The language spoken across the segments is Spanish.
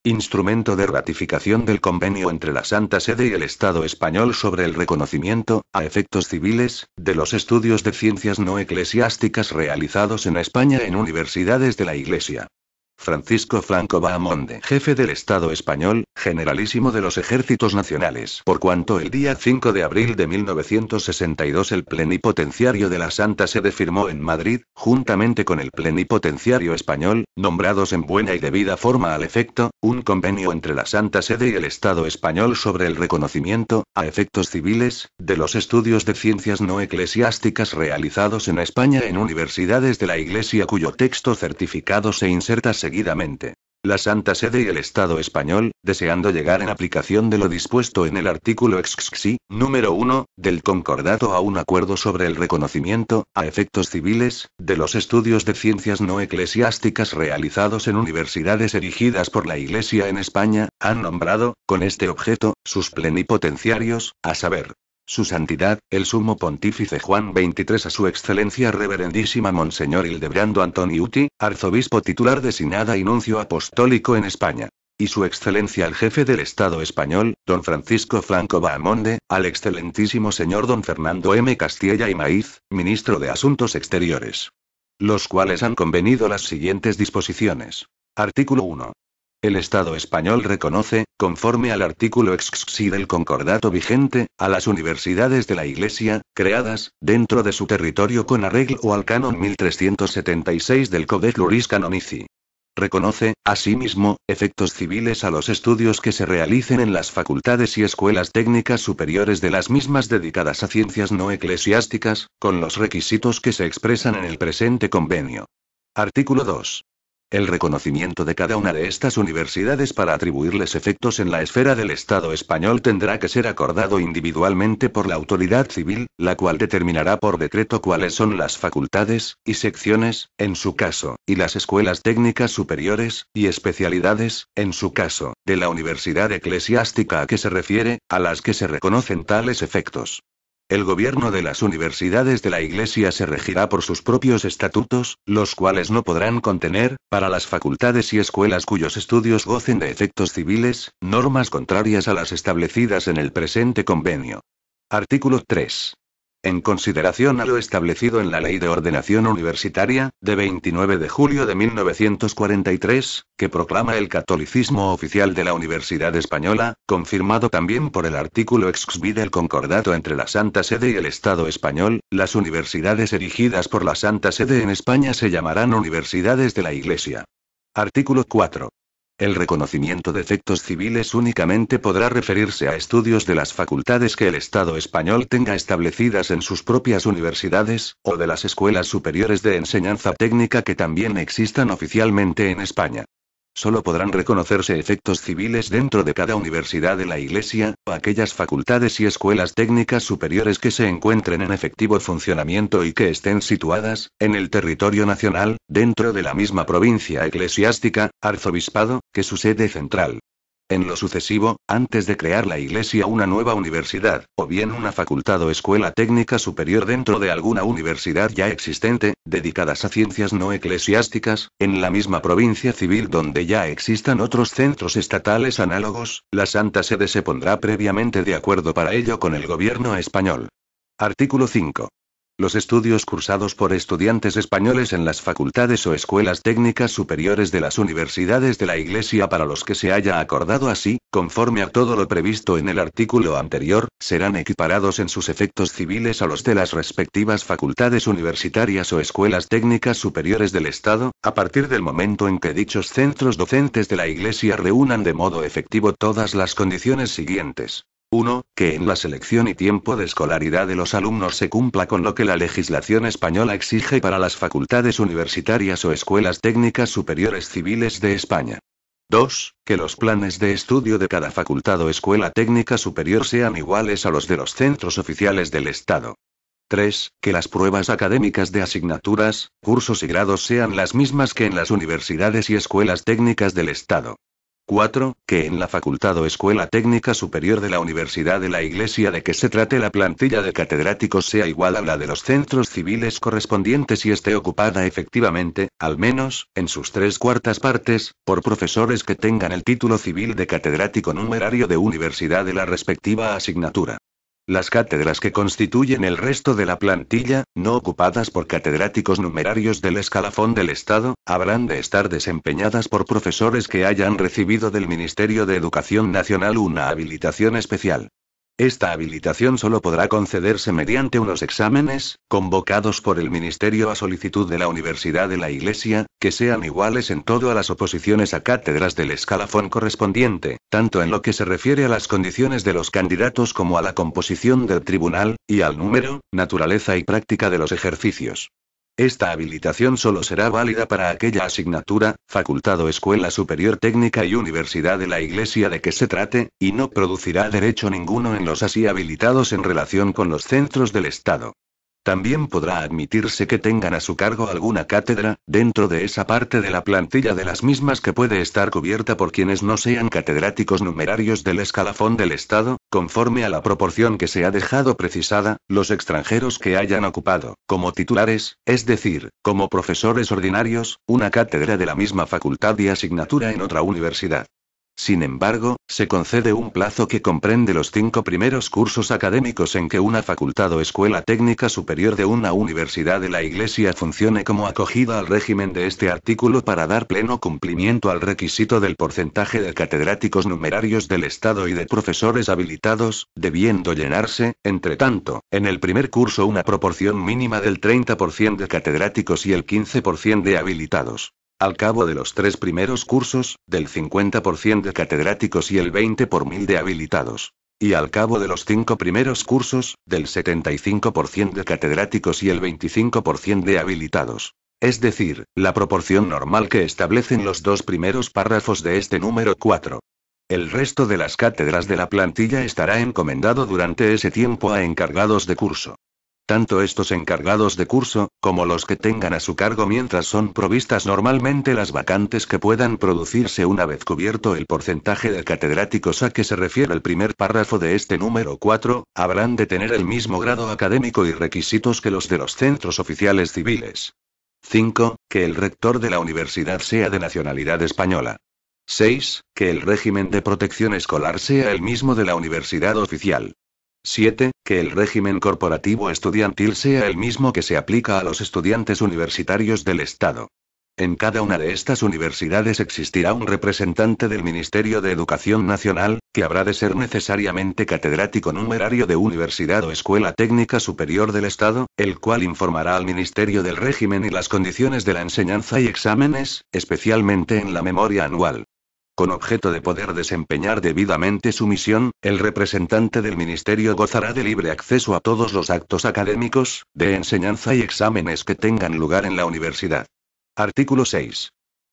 Instrumento de ratificación del convenio entre la Santa Sede y el Estado español sobre el reconocimiento, a efectos civiles, de los estudios de ciencias no eclesiásticas realizados en España en universidades de la Iglesia. Francisco Franco Bahamonde, jefe del Estado español, generalísimo de los ejércitos nacionales. Por cuanto el día 5 de abril de 1962 el plenipotenciario de la Santa Sede firmó en Madrid, juntamente con el plenipotenciario español, nombrados en buena y debida forma al efecto, un convenio entre la Santa Sede y el Estado español sobre el reconocimiento, a efectos civiles, de los estudios de ciencias no eclesiásticas realizados en España en universidades de la Iglesia cuyo texto certificado se inserta seguidamente. La Santa Sede y el Estado español, deseando llegar en aplicación de lo dispuesto en el artículo XXI, número 1, del Concordato a un acuerdo sobre el reconocimiento, a efectos civiles, de los estudios de ciencias no eclesiásticas realizados en universidades erigidas por la Iglesia en España, han nombrado, con este objeto, sus plenipotenciarios, a saber, Su Santidad, el Sumo Pontífice Juan XXIII, a Su Excelencia Reverendísima Monseñor Hildebrando Antoniuti, Arzobispo titular de Sinada y Nuncio Apostólico en España. Y Su Excelencia el Jefe del Estado Español, don Francisco Franco Bahamonde, al Excelentísimo Señor don Fernando M. Castilla y Maíz, Ministro de Asuntos Exteriores. Los cuales han convenido las siguientes disposiciones. Artículo 1. El Estado español reconoce, conforme al artículo XXI del concordato vigente, a las universidades de la Iglesia, creadas, dentro de su territorio con arreglo al canon 1376 del Codex Juris Canonici. Reconoce, asimismo, efectos civiles a los estudios que se realicen en las facultades y escuelas técnicas superiores de las mismas dedicadas a ciencias no eclesiásticas, con los requisitos que se expresan en el presente convenio. Artículo 2. El reconocimiento de cada una de estas universidades para atribuirles efectos en la esfera del Estado español tendrá que ser acordado individualmente por la autoridad civil, la cual determinará por decreto cuáles son las facultades, y secciones, en su caso, y las escuelas técnicas superiores, y especialidades, en su caso, de la universidad eclesiástica a que se refiere, a las que se reconocen tales efectos. El gobierno de las universidades de la Iglesia se regirá por sus propios estatutos, los cuales no podrán contener, para las facultades y escuelas cuyos estudios gocen de efectos civiles, normas contrarias a las establecidas en el presente convenio. Artículo 3. En consideración a lo establecido en la Ley de Ordenación Universitaria, de 29 de julio de 1943, que proclama el catolicismo oficial de la Universidad Española, confirmado también por el artículo XXI del Concordato entre la Santa Sede y el Estado Español, las universidades erigidas por la Santa Sede en España se llamarán Universidades de la Iglesia. Artículo 4. El reconocimiento de efectos civiles únicamente podrá referirse a estudios de las facultades que el Estado español tenga establecidas en sus propias universidades, o de las escuelas superiores de enseñanza técnica que también existan oficialmente en España. Solo podrán reconocerse efectos civiles dentro de cada universidad de la Iglesia, o aquellas facultades y escuelas técnicas superiores que se encuentren en efectivo funcionamiento y que estén situadas, en el territorio nacional, dentro de la misma provincia eclesiástica, arzobispado, que su sede central. En lo sucesivo, antes de crear la Iglesia una nueva universidad, o bien una facultad o escuela técnica superior dentro de alguna universidad ya existente, dedicadas a ciencias no eclesiásticas, en la misma provincia civil donde ya existan otros centros estatales análogos, la Santa Sede se pondrá previamente de acuerdo para ello con el gobierno español. Artículo 5. Los estudios cursados por estudiantes españoles en las facultades o escuelas técnicas superiores de las universidades de la Iglesia para los que se haya acordado así, conforme a todo lo previsto en el artículo anterior, serán equiparados en sus efectos civiles a los de las respectivas facultades universitarias o escuelas técnicas superiores del Estado, a partir del momento en que dichos centros docentes de la Iglesia reúnan de modo efectivo todas las condiciones siguientes. 1. Que en la selección y tiempo de escolaridad de los alumnos se cumpla con lo que la legislación española exige para las facultades universitarias o escuelas técnicas superiores civiles de España. 2. Que los planes de estudio de cada facultad o escuela técnica superior sean iguales a los de los centros oficiales del Estado. 3. Que las pruebas académicas de asignaturas, cursos y grados sean las mismas que en las universidades y escuelas técnicas del Estado. 4. Que en la Facultad o Escuela Técnica Superior de la Universidad de la Iglesia de que se trate la plantilla de catedráticos sea igual a la de los centros civiles correspondientes y esté ocupada efectivamente, al menos, en sus 3/4 partes, por profesores que tengan el título civil de catedrático numerario de universidad de la respectiva asignatura. Las cátedras que constituyen el resto de la plantilla, no ocupadas por catedráticos numerarios del escalafón del Estado, habrán de estar desempeñadas por profesores que hayan recibido del Ministerio de Educación Nacional una habilitación especial. Esta habilitación solo podrá concederse mediante unos exámenes, convocados por el Ministerio a solicitud de la Universidad de la Iglesia, que sean iguales en todo a las oposiciones a cátedras del escalafón correspondiente, tanto en lo que se refiere a las condiciones de los candidatos como a la composición del tribunal, y al número, naturaleza y práctica de los ejercicios. Esta habilitación solo será válida para aquella asignatura, facultad o escuela superior técnica y universidad de la Iglesia de que se trate, y no producirá derecho ninguno en los así habilitados en relación con los centros del Estado. También podrá admitirse que tengan a su cargo alguna cátedra, dentro de esa parte de la plantilla de las mismas que puede estar cubierta por quienes no sean catedráticos numerarios del escalafón del Estado, conforme a la proporción que se ha dejado precisada, los extranjeros que hayan ocupado, como titulares, es decir, como profesores ordinarios, una cátedra de la misma facultad y asignatura en otra universidad. Sin embargo, se concede un plazo que comprende los 5 primeros cursos académicos en que una facultad o escuela técnica superior de una universidad de la Iglesia funcione como acogida al régimen de este artículo para dar pleno cumplimiento al requisito del porcentaje de catedráticos numerarios del Estado y de profesores habilitados, debiendo llenarse, entre tanto, en el primer curso una proporción mínima del 30% de catedráticos y el 15% de habilitados. Al cabo de los 3 primeros cursos, del 50% de catedráticos y el 20 por 1000 de habilitados. Y al cabo de los 5 primeros cursos, del 75% de catedráticos y el 25% de habilitados. Es decir, la proporción normal que establecen los 2 primeros párrafos de este número 4. El resto de las cátedras de la plantilla estará encomendado durante ese tiempo a encargados de curso. Tanto estos encargados de curso, como los que tengan a su cargo mientras son provistas normalmente las vacantes que puedan producirse una vez cubierto el porcentaje de catedráticos a que se refiere el primer párrafo de este número 4, habrán de tener el mismo grado académico y requisitos que los de los centros oficiales civiles. 5. Que el rector de la universidad sea de nacionalidad española. 6. Que el régimen de protección escolar sea el mismo de la universidad oficial. 7. Que el régimen corporativo estudiantil sea el mismo que se aplica a los estudiantes universitarios del Estado. En cada una de estas universidades existirá un representante del Ministerio de Educación Nacional, que habrá de ser necesariamente catedrático numerario de universidad o escuela técnica superior del Estado, el cual informará al Ministerio del régimen y las condiciones de la enseñanza y exámenes, especialmente en la memoria anual. Con objeto de poder desempeñar debidamente su misión, el representante del Ministerio gozará de libre acceso a todos los actos académicos, de enseñanza y exámenes que tengan lugar en la universidad. Artículo 6.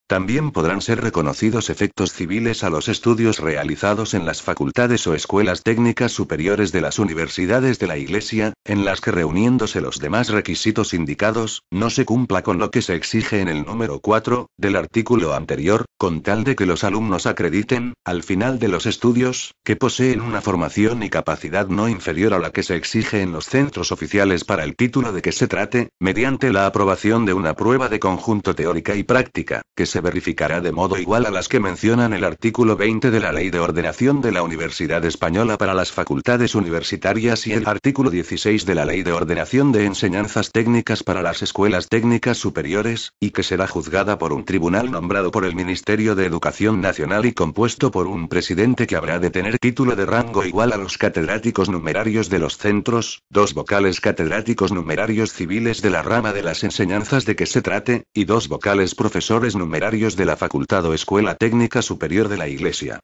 También podrán ser reconocidos efectos civiles a los estudios realizados en las facultades o escuelas técnicas superiores de las universidades de la Iglesia, en las que reuniéndose los demás requisitos indicados, no se cumpla con lo que se exige en el número 4, del artículo anterior, con tal de que los alumnos acrediten, al final de los estudios, que poseen una formación y capacidad no inferior a la que se exige en los centros oficiales para el título de que se trate, mediante la aprobación de una prueba de conjunto teórica y práctica, que se verificará de modo igual a las que mencionan el artículo 20 de la Ley de Ordenación de la Universidad Española para las facultades universitarias y el artículo 16 de la Ley de Ordenación de Enseñanzas Técnicas para las escuelas técnicas superiores, y que será juzgada por un tribunal nombrado por el Ministerio de Educación Nacional y compuesto por un presidente que habrá de tener título de rango igual a los catedráticos numerarios de los centros, 2 vocales catedráticos numerarios civiles de la rama de las enseñanzas de que se trate, y 2 vocales profesores numerarios de la facultad o escuela técnica superior de la Iglesia.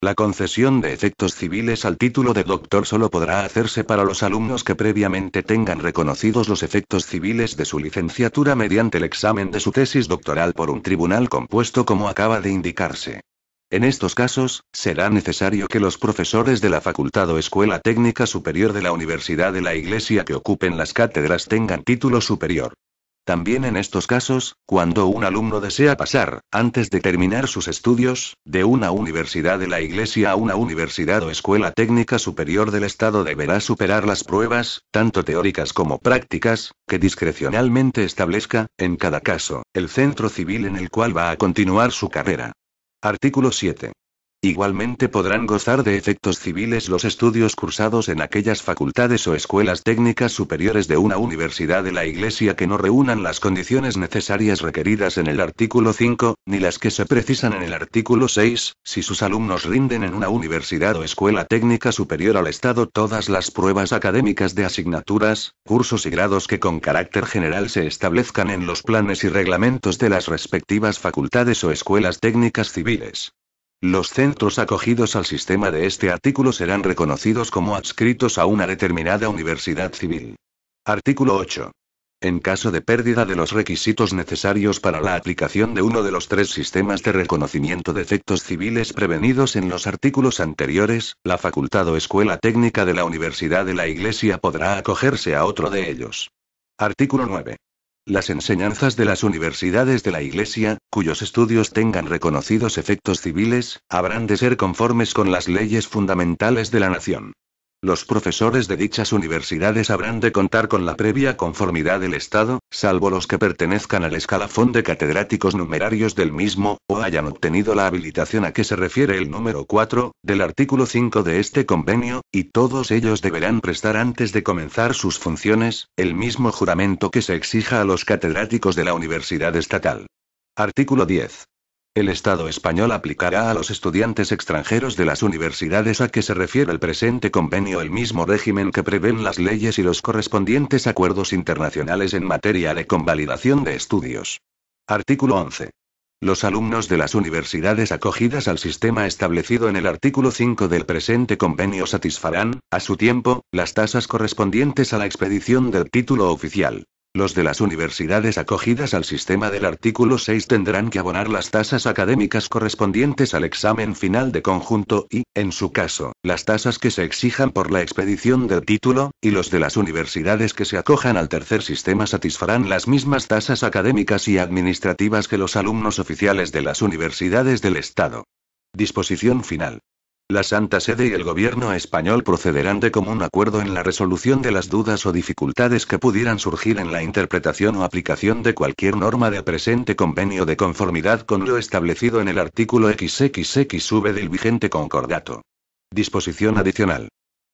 La concesión de efectos civiles al título de doctor solo podrá hacerse para los alumnos que previamente tengan reconocidos los efectos civiles de su licenciatura mediante el examen de su tesis doctoral por un tribunal compuesto como acaba de indicarse. En estos casos, será necesario que los profesores de la facultad o escuela técnica superior de la Universidad de la Iglesia que ocupen las cátedras tengan título superior. También en estos casos, cuando un alumno desea pasar, antes de terminar sus estudios, de una universidad de la Iglesia a una universidad o escuela técnica superior del Estado deberá superar las pruebas, tanto teóricas como prácticas, que discrecionalmente establezca, en cada caso, el centro civil en el cual va a continuar su carrera. Artículo 7. Igualmente podrán gozar de efectos civiles los estudios cursados en aquellas facultades o escuelas técnicas superiores de una universidad de la Iglesia que no reúnan las condiciones necesarias requeridas en el artículo 5, ni las que se precisan en el artículo 6, si sus alumnos rinden en una universidad o escuela técnica superior al Estado todas las pruebas académicas de asignaturas, cursos y grados que con carácter general se establezcan en los planes y reglamentos de las respectivas facultades o escuelas técnicas civiles. Los centros acogidos al sistema de este artículo serán reconocidos como adscritos a una determinada universidad civil. Artículo 8. En caso de pérdida de los requisitos necesarios para la aplicación de uno de los tres sistemas de reconocimiento de efectos civiles prevenidos en los artículos anteriores, la facultad o escuela técnica de la Universidad de la Iglesia podrá acogerse a otro de ellos. Artículo 9. Las enseñanzas de las universidades de la Iglesia, cuyos estudios tengan reconocidos efectos civiles, habrán de ser conformes con las leyes fundamentales de la nación. Los profesores de dichas universidades habrán de contar con la previa conformidad del Estado, salvo los que pertenezcan al escalafón de catedráticos numerarios del mismo, o hayan obtenido la habilitación a que se refiere el número 4, del artículo 5 de este convenio, y todos ellos deberán prestar antes de comenzar sus funciones, el mismo juramento que se exija a los catedráticos de la universidad estatal. Artículo 10. El Estado español aplicará a los estudiantes extranjeros de las universidades a que se refiere el presente convenio el mismo régimen que prevén las leyes y los correspondientes acuerdos internacionales en materia de convalidación de estudios. Artículo 11. Los alumnos de las universidades acogidas al sistema establecido en el artículo 5 del presente convenio satisfarán, a su tiempo, las tasas correspondientes a la expedición del título oficial. Los de las universidades acogidas al sistema del artículo 6 tendrán que abonar las tasas académicas correspondientes al examen final de conjunto y, en su caso, las tasas que se exijan por la expedición del título, y los de las universidades que se acojan al tercer sistema satisfarán las mismas tasas académicas y administrativas que los alumnos oficiales de las universidades del Estado. Disposición final. La Santa Sede y el Gobierno español procederán de común acuerdo en la resolución de las dudas o dificultades que pudieran surgir en la interpretación o aplicación de cualquier norma del presente convenio de conformidad con lo establecido en el artículo XXXV del vigente concordato. Disposición adicional.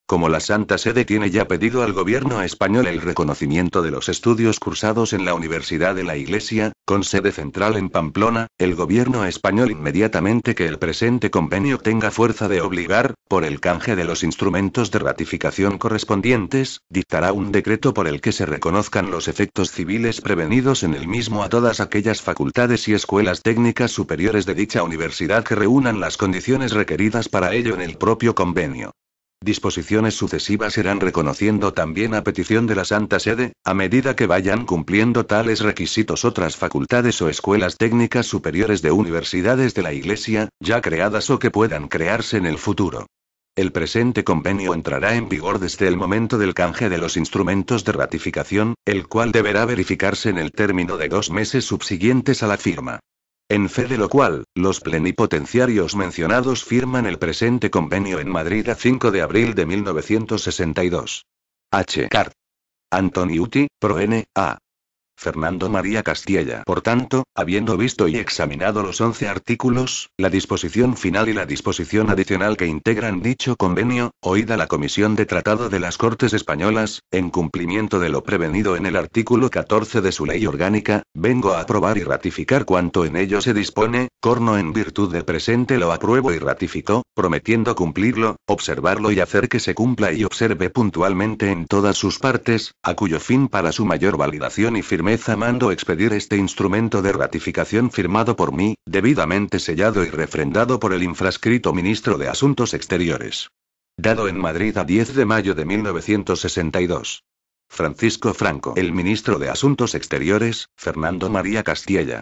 Como la Santa Sede tiene ya pedido al Gobierno español el reconocimiento de los estudios cursados en la Universidad de la Iglesia, con sede central en Pamplona, el Gobierno español inmediatamente que el presente convenio tenga fuerza de obligar, por el canje de los instrumentos de ratificación correspondientes, dictará un decreto por el que se reconozcan los efectos civiles prevenidos en el mismo a todas aquellas facultades y escuelas técnicas superiores de dicha universidad que reúnan las condiciones requeridas para ello en el propio convenio. Disposiciones sucesivas irán reconociendo también a petición de la Santa Sede, a medida que vayan cumpliendo tales requisitos otras facultades o escuelas técnicas superiores de universidades de la Iglesia, ya creadas o que puedan crearse en el futuro. El presente convenio entrará en vigor desde el momento del canje de los instrumentos de ratificación, el cual deberá verificarse en el término de 2 meses subsiguientes a la firma. En fe de lo cual, los plenipotenciarios mencionados firman el presente convenio en Madrid a 5 de abril de 1962. H. Cart. Antoni Uti, Pro N. A. Fernando María Castiella. Por tanto, habiendo visto y examinado los 11 artículos, la disposición final y la disposición adicional que integran dicho convenio, oída la Comisión de Tratado de las Cortes Españolas, en cumplimiento de lo prevenido en el artículo 14 de su ley orgánica, vengo a aprobar y ratificar cuanto en ello se dispone, corno en virtud del presente lo apruebo y ratifico, prometiendo cumplirlo, observarlo y hacer que se cumpla y observe puntualmente en todas sus partes, a cuyo fin para su mayor validación y firmeza mando expedir este instrumento de ratificación firmado por mí, debidamente sellado y refrendado por el infrascrito Ministro de Asuntos Exteriores. Dado en Madrid a 10 de mayo de 1962. Francisco Franco. El Ministro de Asuntos Exteriores, Fernando María Castiella.